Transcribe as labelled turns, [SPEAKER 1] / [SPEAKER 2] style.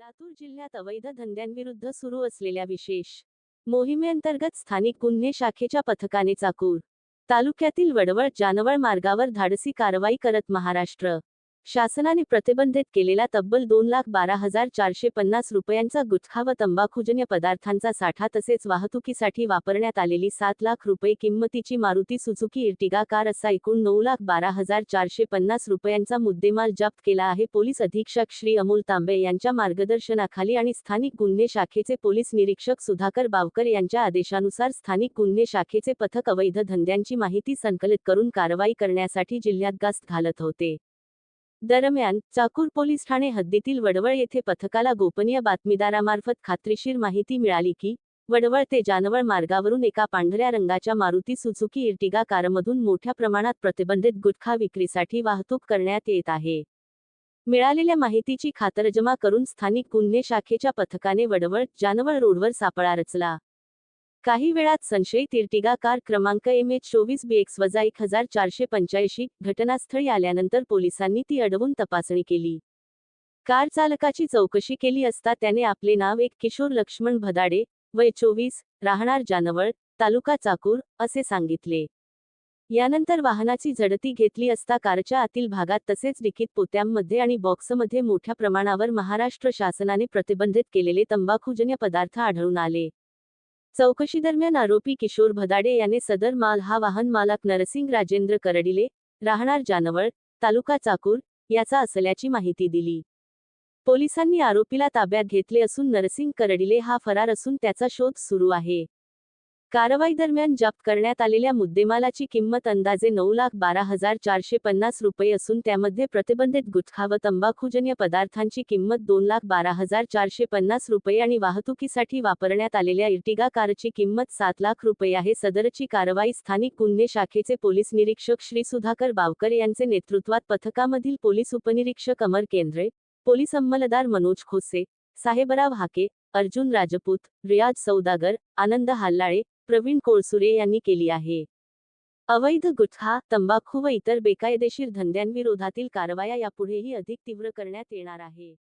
[SPEAKER 1] लातूर जिल्ह्यात अवैध धंद्यांविरुद्ध सुरू असलेल्या विशेष मोहिमेअंतर्गत स्थानिक गुन्हे शाखेच्या पथकाने चाकूर तालुक्यातील वडवळ जानवळ मार्गावर धाडसी कारवाई करत महाराष्ट्र शासनाने प्रतिबंधित केलेला तब्बल 2,12,450 रुपयांचा गुटखा व तंबाखूजन्य पदार्थांचा साठा तसेच वाहतुकीसाठी वापरण्यात आलेली 7 लाख रुपये किंमतीची मारुती सुझुकी इर्टिगा कार असा एकूण 9,12,450 रुपयांचा मुद्देमाल जप्त केला आहे। पोलीस अधीक्षक श्री अमोल तांबे यांच्या मार्गदर्शनाखाली आणि स्थानिक गुन्हे शाखेचे पोलीस निरीक्षक सुधाकर बावकर यांच्या आदेशानुसार स्थानिक गुन्हे शाखेचे पथक अवैध धंद्यांची माहिती संकलित करून कारवाई करण्यासाठी जिल्ह्यात गस्त घालत होते। दरम्यान चाकूर पोलीस ठाणे हद्दीतील वडवळ येथे पथकाला गोपनीय बातमीदारामार्फत खात्रीशीर माहिती मिळाली की वडवळ ते जानवळ मार्गावरून एका पांढऱ्या रंगाच्या मारुती सुझुकी इर्टिगा कारमधून मोठ्या प्रमाणात प्रतिबंधित गुटखा विक्रीसाठी वाहतूक करण्यात येत आहे। मिळालेल्या माहितीची खातरजमा करून स्थानिक गुन्हे शाखेच्या पथकाने वडवळ जानवळ रोडवर सापळा रचला। काही वेळात संशयित इर्टिगा कार क्रमांक MH24BX-1485 घटनास्थळी आल्यानंतर पोलिसांनी ती अडवून तपासणी केली। कार चालकाची चौकशी केली असता त्याने आपले नाव एक किशोर लक्ष्मण भदाडे, वय 24, राहणार जानवळ, तालुका चाकूर असे सांगितले। यानंतर वाहनाची झडती घेतली असता कारच्या आतील भागात तसेच डिकीत पोत्यांमध्ये आणि बॉक्समध्ये मोठ्या प्रमाणावर महाराष्ट्र शासनाने प्रतिबंधित केलेले तंबाखूजन्य पदार्थ आढळून आले। चौकशीदरम्यान आरोपी किशोर भदाडे याने सदर माल हा वाहन मालक नरसिंग राजेंद्र करडिले, राहणार जानवळ, तालुका चाकूर याचा असल्याची माहिती दिली। पोलिसांनी आरोपीला ताब्यात घेतले असून नरसिंग करडिले हा फरार असून त्याचा शोध सुरू आहे। कारवाई दरम्यान जप्त करण्यात आलेल्या मुद्देमालाची किंमत अंदाजे 9,12,450 रुपये असून त्यामध्ये प्रतिबंधित गुटखा व तंबाखूजन्य पदार्थांची किंमत 2,12,450 रुपये आणि वाहतुकीसाठी वापरण्यात आलेल्या इर्टिगा कारची किंमत 7 लाख रुपये आहे। सदरची कारवाई स्थानिक गुन्हे शाखेचे पोलीस निरीक्षक श्री सुधाकर बावकर यांचे नेतृत्वात पथकामधील पोलीस उपनिरीक्षक अमर केंद्रे, पोलीस अंमलदार मनोज खोसे, साहेबराव हाके, अर्जुन राजपूत, रियाज सौदागर, आनंद हाल्लाळे, प्रवीण कोळसुरे यांनी केली आहे। अवैध गुटखा, तंबाखू व इतर बेकायदेशीर धंद्यांविरोधातील कारवाया यापुढेही अधिक तीव्र करण्यात येणार आहे।